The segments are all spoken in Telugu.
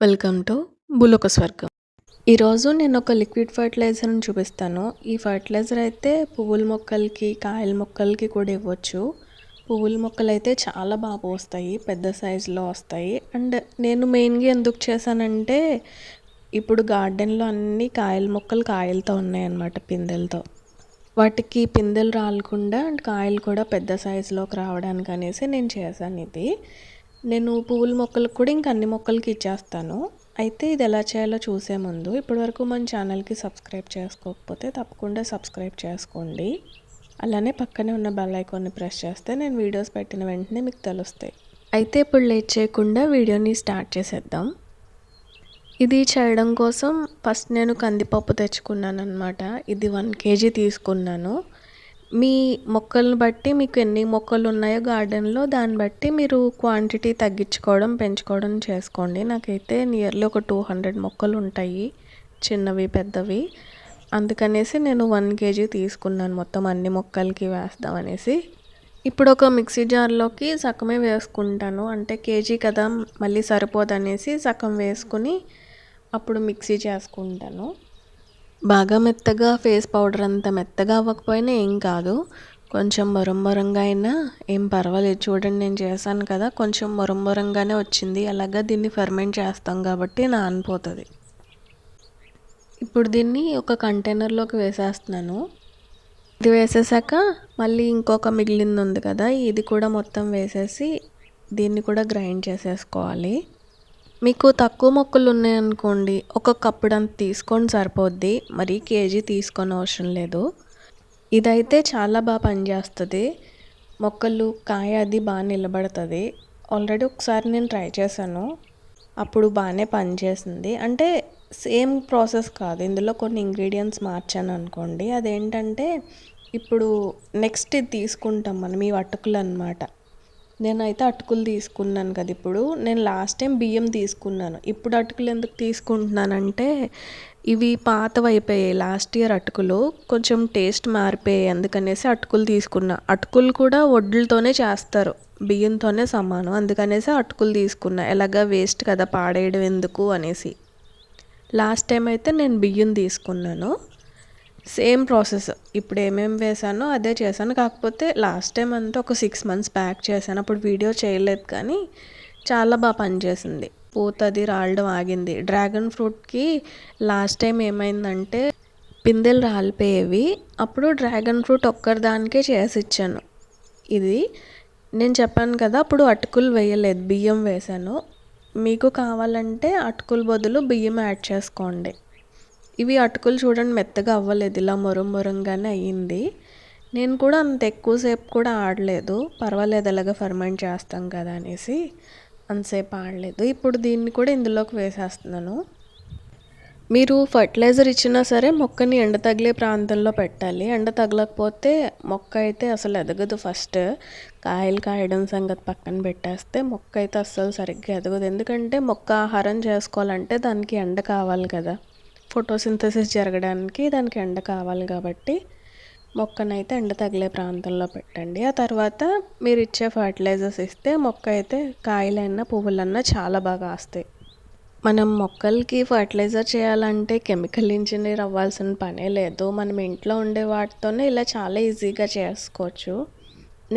వెల్కమ్ టు భూలోక స్వర్గం. ఈరోజు నేను ఒక లిక్విడ్ ఫర్టిలైజర్ని చూపిస్తాను. ఈ ఫర్టిలైజర్ అయితే పువ్వుల మొక్కలకి, కాయల మొక్కలకి కూడా ఇవ్వచ్చు. పువ్వుల మొక్కలు అయితే చాలా బాగా వస్తాయి, పెద్ద సైజులో వస్తాయి. అండ్ నేను మెయిన్గా ఎందుకు చేశానంటే, ఇప్పుడు గార్డెన్లో అన్ని కాయల మొక్కలు కాయలతో ఉన్నాయన్నమాట, పిందెలతో. వాటికి పిందెలు రాలకుండా అండ్ కాయలు కూడా పెద్ద సైజులోకి రావడానికి అనేసి నేను చేశాను ఇది. నేను పువ్వుల మొక్కలకు కూడా ఇంక అన్ని మొక్కలకి ఇచ్చేస్తాను. అయితే ఇది ఎలా చేయాలో చూసే ముందు ఇప్పటివరకు మన ఛానల్కి సబ్స్క్రైబ్ చేసుకోకపోతే తప్పకుండా సబ్స్క్రైబ్ చేసుకోండి. అలానే పక్కనే ఉన్న బెల్ ఐకాన్ని ప్రెస్ చేస్తే నేను వీడియోస్ పెట్టిన వెంటనే మీకు తెలుస్తాయి. అయితే ఇప్పుడు లేట్ చేయకుండా వీడియోని స్టార్ట్ చేసేద్దాం. ఇది చేయడం కోసం ఫస్ట్ నేను కందిపప్పు తెచ్చుకున్నాను అనమాట. ఇది 1 kg తీసుకున్నాను. మీ మొక్కలను బట్టి మీకు ఎన్ని మొక్కలు ఉన్నాయో గార్డెన్లో దాన్ని బట్టి మీరు క్వాంటిటీ తగ్గించుకోవడం పెంచుకోవడం చేసుకోండి. నాకైతే నియర్లీ ఒక 200 మొక్కలు ఉంటాయి, చిన్నవి పెద్దవి. అందుకనేసి నేను 1 kg తీసుకున్నాను, మొత్తం అన్ని మొక్కలకి వేస్తాం అనేసి. ఇప్పుడు ఒక మిక్సీ జార్లోకి సగమే వేసుకుంటాను, అంటే కేజీ కదా మళ్ళీ సరిపోదనేసి సగం వేసుకుని అప్పుడు మిక్సీ చేసుకుంటాను. బాగా మెత్తగా ఫేస్ పౌడర్ అంత మెత్తగా అవ్వకపోయినా ఏం కాదు, కొంచెం మొరంగా అయినా ఏం పర్వాలేదు. చూడండి, నేను చేశాను కదా, కొంచెం మొరంగానే వచ్చింది. అలాగా దీన్ని ఫెర్మెంట్ చేస్తాం కాబట్టి నానిపోతుంది. ఇప్పుడు దీన్ని ఒక కంటైనర్లోకి వేసేస్తున్నాను. ఇది వేసేసాక మళ్ళీ ఇంకొక మిగిలింది ఉంది కదా, ఇది కూడా మొత్తం వేసేసి దీన్ని కూడా గ్రైండ్ చేసేసుకోవాలి. మీకు తక్కువ మొక్కలు ఉన్నాయనుకోండి, ఒక కప్పుడంత తీసుకొని సరిపోద్ది, మరి కేజీ తీసుకొని అవసరం లేదు. ఇదైతే చాలా బాగా పనిచేస్తుంది, మొక్కలు కాయ అది బాగా నిలబడుతుంది. ఆల్రెడీ ఒకసారి నేను ట్రై చేశాను, అప్పుడు బాగానే పనిచేసింది. అంటే సేమ్ ప్రాసెస్ కాదు, ఇందులో కొన్ని ఇంగ్రీడియంట్స్ మార్చాను అనుకోండి. అదేంటంటే ఇప్పుడు నెక్స్ట్ ఇది తీసుకుంటాం మనం, ఈ అటుకులు అన్నమాట. నేనైతే అటుకులు తీసుకున్నాను కదా, ఇప్పుడు నేను లాస్ట్ టైం బియ్యం తీసుకున్నాను. ఇప్పుడు అటుకులు ఎందుకు తీసుకుంటున్నానంటే ఇవి పాతవి అయిపోయాయి, లాస్ట్ ఇయర్ అటుకులు కొంచెం టేస్ట్ మారిపోయాయి, అందుకనేసి అటుకులు తీసుకున్నా. అటుకులు కూడా వడ్లతోనే చేస్తారు, బియ్యంతోనే సమానం, అందుకనేసి అటుకులు తీసుకున్నా. ఎలాగా వేస్ట్ కదా, పాడేయడం ఎందుకు అనేసి. లాస్ట్ టైం అయితే నేను బియ్యం తీసుకున్నాను. సేమ్ ప్రాసెస్, ఇప్పుడు ఏమేమి వేసానో అదే చేశాను. కాకపోతే లాస్ట్ టైం అంతా ఒక 6 months బ్యాక్ చేశాను, అప్పుడు వీడియో చేయలేదు, కానీ చాలా బాగా పనిచేసింది. పూతది రాలడం ఆగింది. డ్రాగన్ ఫ్రూట్కి లాస్ట్ టైం ఏమైందంటే పిందెలు రాలిపోయేవి, అప్పుడు డ్రాగన్ ఫ్రూట్ ఒక్కరిదానికే చేసి ఇచ్చాను. ఇది నేను చెప్పాను కదా, అప్పుడు అటుకులు వేయలేదు, బియ్యం వేశాను. మీకు కావాలంటే అటుకుల బదులు బియ్యం యాడ్ చేసుకోండి. ఇవి అటుకులు చూడండి, మెత్తగా అవ్వలేదు, ఇలా మొరంగానే అయ్యింది. నేను కూడా అంత ఎక్కువసేపు కూడా ఆడలేదు, పర్వాలేదు ఎలాగ ఫర్మెంట్ చేస్తాం కదా అనేసి అంతసేపు ఆడలేదు. ఇప్పుడు దీన్ని కూడా ఇందులోకి వేసేస్తున్నాను. మీరు ఫర్టిలైజర్ ఇచ్చినా సరే మొక్కని ఎండ తగిలే ప్రాంతంలో పెట్టాలి. ఎండ తగలకపోతే మొక్క అయితే అసలు ఎదగదు. ఫస్ట్ కాయలు కాయడం సంగతి పక్కన పెట్టేస్తే మొక్క అయితే అస్సలు సరిగ్గా ఎదగదు. ఎందుకంటే మొక్క ఆహారం చేసుకోవాలంటే దానికి ఎండ కావాలి కదా, ఫోటోసింథసిస్ జరగడానికి దానికి ఎండ కావాలి. కాబట్టి మొక్కనైతే ఎండ తగిలే ప్రాంతంలో పెట్టండి. ఆ తర్వాత మీరు ఇచ్చే ఫర్టిలైజర్స్ ఇస్తే మొక్క అయితే కాయలన్నా పువ్వులన్నా చాలా బాగా వస్తాయి. మనం మొక్కలకి ఫర్టిలైజర్ చేయాలంటే కెమికల్ ఇంజనీర్ అవ్వాల్సిన పనే లేదు, మనం ఇంట్లో ఉండే వాటితోనే ఇలా చాలా ఈజీగా చేసుకోవచ్చు.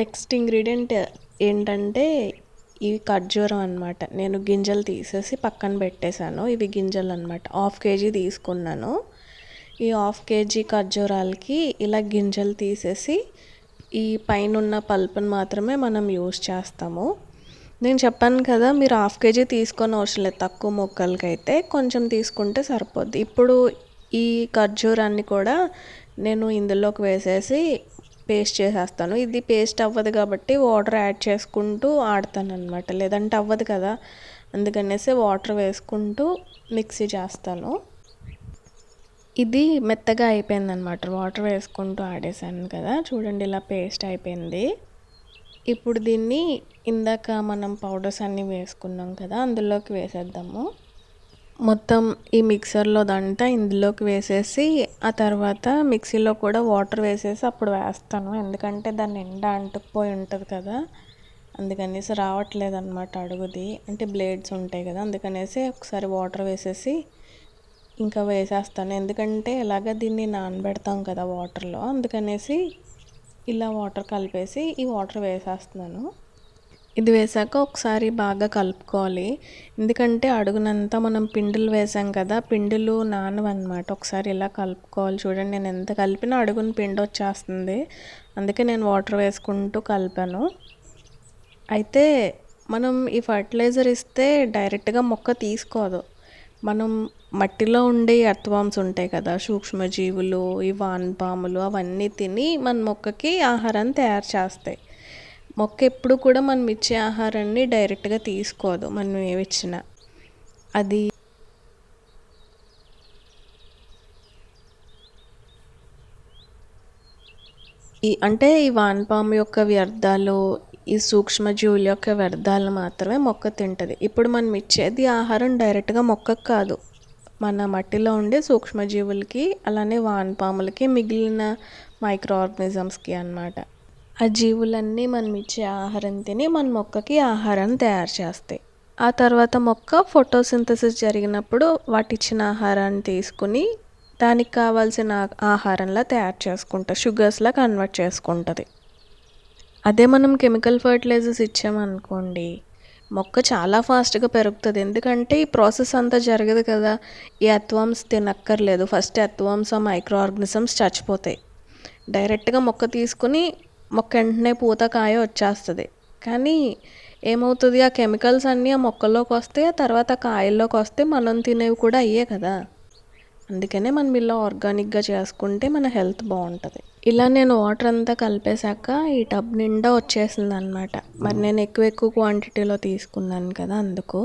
నెక్స్ట్ ఇంగ్రీడియంట్ ఏంటంటే ఇవి ఖర్జూరం అనమాట. నేను గింజలు తీసేసి పక్కన పెట్టేశాను. ఇవి గింజలు అనమాట, 1/2 kg తీసుకున్నాను. ఈ 1/2 kg ఖర్జూరాలకి ఇలా గింజలు తీసేసి ఈ పైన ఉన్న పల్పుని మాత్రమే మనం యూజ్ చేస్తాము. నేను చెప్పాను కదా, మీరు 1/2 kg తీసుకొని అవసరం లేదు, తక్కువ మొక్కలకైతే కొంచెం తీసుకుంటే సరిపోద్ది. ఇప్పుడు ఈ ఖర్జూరాన్ని కూడా నేను ఇందులోకి వేసేసి పేస్ట్ చేసేస్తాను. ఇది పేస్ట్ అవ్వదు కాబట్టి వాటర్ యాడ్ చేసుకుంటూ ఆడతాను అనమాట, లేదంటే అవ్వదు కదా, అందుకనేసి వాటర్ వేసుకుంటూ మిక్సీ చేస్తాను. ఇది మెత్తగా అయిపోయింది అనమాట, వాటర్ వేసుకుంటూ ఆడేసాను కదా, చూడండి ఇలా పేస్ట్ అయిపోయింది. ఇప్పుడు దీన్ని ఇందాక మనం పౌడర్స్ అన్నీ వేసుకున్నాం కదా, అందులోకి వేసేద్దాము. మొత్తం ఈ మిక్సర్లో దంతా ఇందులోకి వేసేసి ఆ తర్వాత మిక్సీలో కూడా వాటర్ వేసేసి అప్పుడు వేస్తాను, ఎందుకంటే దాన్ని ఎండ అంటుకుపోయి ఉంటుంది కదా, అందుకనేసి రావట్లేదన్నమాట అడుగుది. అంటే బ్లేడ్స్ ఉంటాయి కదా, అందుకనేసి ఒకసారి వాటర్ వేసేసి ఇంకా వేసేస్తాను. ఎందుకంటే ఇలాగ దీన్ని నానబెడతాం కదా వాటర్లో, అందుకనేసి ఇలా వాటర్ కలిపేసి ఈ వాటర్ వేసేస్తున్నాను. ఇది వేసాక ఒకసారి బాగా కలుపుకోవాలి. ఎందుకంటే అడుగునంతా మనం పిండిలు వేసాం కదా, పిండిలు నానవన్నమాట. ఒకసారి ఇలా కలుపుకోవాలి. చూడండి, నేను ఎంత కలిపినా అడుగున పిండి వచ్చేస్తుంది. అందుకే నేను వాటర్ వేసుకుంటూ కలిపాను. అయితే మనం ఈ ఫర్టిలైజర్ ఇస్తే డైరెక్ట్గా మొక్క తీసుకోదు. మనం మట్టిలో ఉండే ఎర్త్వామ్స్ ఉంటాయి కదా, సూక్ష్మజీవులు, ఈ వానపాములు, అవన్నీ తిని మన మొక్కకి ఆహారాన్ని తయారు చేస్తాయి. మొక్క ఎప్పుడు కూడా మనం ఇచ్చే ఆహారాన్ని డైరెక్ట్గా తీసుకోదు. మనం ఏమిచ్చినా అది అంటే ఈ వానపాము యొక్క వ్యర్థాలు, ఈ సూక్ష్మజీవుల యొక్క వ్యర్థాలు మాత్రమే మొక్క తింటుంది. ఇప్పుడు మనం ఇచ్చేది ఆహారం డైరెక్ట్గా మొక్కకు కాదు, మన మట్టిలో ఉండే సూక్ష్మజీవులకి, అలానే వానపాములకి, మిగిలిన మైక్రో ఆర్గానిజమ్స్కి అన్నమాట. ఆ జీవులన్నీ మనం ఇచ్చే ఆహారం తిని మన మొక్కకి ఆహారాన్ని తయారు చేస్తాయి. ఆ తర్వాత మొక్క ఫోటోసింథసిస్ జరిగినప్పుడు వాటిచ్చిన ఆహారాన్ని తీసుకుని దానికి కావాల్సిన ఆహారంలా తయారు చేసుకుంటుంది, షుగర్స్లా కన్వర్ట్ చేసుకుంటుంది. అదే మనం కెమికల్ ఫర్టిలైజర్స్ ఇచ్చామనుకోండి, మొక్క చాలా ఫాస్ట్గా పెరుగుతుంది. ఎందుకంటే ఈ ప్రాసెస్ అంతా జరగదు కదా, ఈ ఎర్త్వామ్స్ తినక్కర్లేదు. ఫస్ట్ ఎర్త్వామ్స్, ఆ మైక్రో ఆర్గానిజమ్స్ చచ్చిపోతాయి. డైరెక్ట్గా మొక్క తీసుకుని మొక్క వెంటనే పూత కాయ వచ్చేస్తుంది. కానీ ఏమవుతుంది, ఆ కెమికల్స్ అన్నీ ఆ మొక్కల్లోకి వస్తే, ఆ తర్వాత కాయల్లోకి వస్తే మనం తినేవి కూడా అయ్యే కదా. అందుకనే మనం ఇలా ఆర్గానిక్గా చేసుకుంటే మన హెల్త్ బాగుంటుంది. ఇలా నేను వాటర్ అంతా కలిపేశాక ఈ టబ్ నిండా వచ్చేసింది అనమాట. మరి నేను ఎక్కువ క్వాంటిటీలో తీసుకున్నాను కదా, అందుకు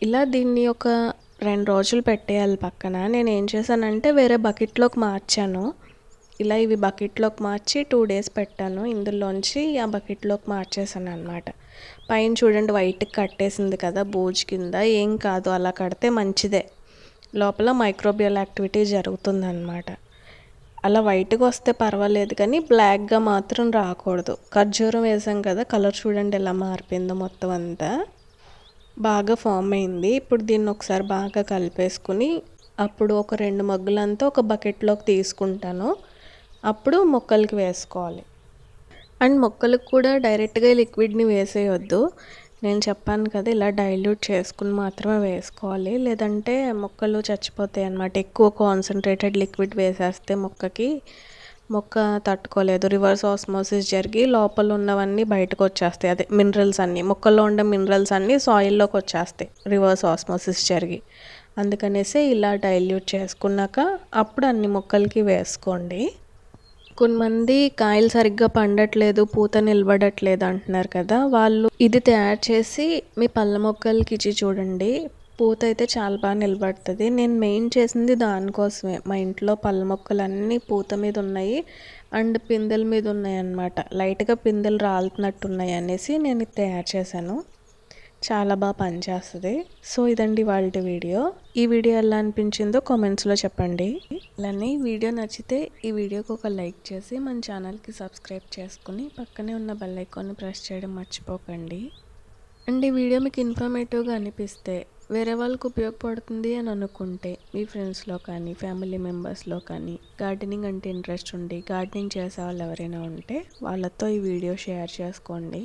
ఇలా దీన్ని ఒక 2 రోజులు పెట్టేయాలి పక్కన. నేను ఏం చేశానంటే వేరే బకెట్లోకి మార్చాను. ఇలా ఇవి బకెట్లోకి మార్చి 2 డేస్ పెట్టాను. ఇందులోంచి ఆ బకెట్లోకి మార్చేసాను అనమాట. పైన చూడండి వైట్కి కట్టేసింది కదా బూజు కింద, ఏం కాదు, అలా కడితే మంచిదే. లోపల మైక్రోబియల్ యాక్టివిటీ జరుగుతుందన్నమాట. అలా వైట్గా వస్తే పర్వాలేదు, కానీ బ్లాక్గా మాత్రం రాకూడదు. ఖర్జూరం వేసాం కదా, కలర్ చూడండి ఎలా మారిపోయిందో మొత్తం అంతా. బాగా ఫామ్ అయింది. ఇప్పుడు దీన్ని ఒకసారి బాగా కలిపేసుకుని అప్పుడు ఒక 2 మగ్గులంతా ఒక బకెట్లోకి తీసుకుంటాను. అప్పుడు మొక్కలకి వేసుకోవాలి. అండ్ మొక్కలకు కూడా డైరెక్ట్గా లిక్విడ్ని వేసేయొద్దు. నేను చెప్పాను కదా, ఇలా డైల్యూట్ చేసుకుని మాత్రమే వేసుకోవాలి, లేదంటే మొక్కలు చచ్చిపోతాయి అన్నమాట. ఎక్కువ కాన్సన్ట్రేటెడ్ లిక్విడ్ వేసేస్తే మొక్క తట్టుకోలేదు. రివర్స్ ఆస్మోసిస్ జరిగి లోపల ఉన్నవన్నీ బయటకు వచ్చేస్తాయి. అదే మినరల్స్ అన్నీ, మొక్కల్లో ఉండే మినరల్స్ అన్నీ సాయిల్లోకి వచ్చేస్తాయి రివర్స్ ఆస్మోసిస్ జరిగి. అందుకనేసి ఇలా డైల్యూట్ చేసుకున్నాక అప్పుడు అన్ని మొక్కలకి వేసుకోండి. కొంతమంది కాయలు సరిగ్గా పండట్లేదు, పూత నిలబడట్లేదు అంటున్నారు కదా, వాళ్ళు ఇది తయారు చేసి మీ పళ్ళ మొక్కలకి ఇచ్చి చూడండి. పూత అయితే చాలా బాగా నిలబడుతుంది. నేను మెయిన్ చేసింది దానికోసమే. మా ఇంట్లో పళ్ళ మొక్కలన్నీ పూత మీద ఉన్నాయి అండ్ పిందెల మీద ఉన్నాయి అన్నమాట. లైట్గా పిందెలు రాలుతున్నట్టున్నాయి అనేసి నేను ఇది తయారు చేశాను. చాలా బాగా పనిచేస్తుంది. సో ఇదండి వాళ్ళ వీడియో. ఈ వీడియో ఎలా అనిపించిందో కామెంట్స్లో చెప్పండి. అలానే వీడియో నచ్చితే ఈ వీడియోకి ఒక లైక్ చేసి మన ఛానల్కి సబ్స్క్రైబ్ చేసుకుని పక్కనే ఉన్న బెల్ ఐకాన్ని ప్రెస్ చేయడం మర్చిపోకండి. అండ్ ఈ వీడియో మీకు ఇన్ఫర్మేటివ్గా అనిపిస్తే, వేరే వాళ్ళకి ఉపయోగపడుతుంది అని అనుకుంటే, మీ ఫ్రెండ్స్లో కానీ ఫ్యామిలీ మెంబర్స్లో కానీ గార్డెనింగ్ అంటే ఇంట్రెస్ట్ ఉండి గార్డెనింగ్ చేసే వాళ్ళు ఎవరైనా ఉంటే వాళ్ళతో ఈ వీడియో షేర్ చేసుకోండి.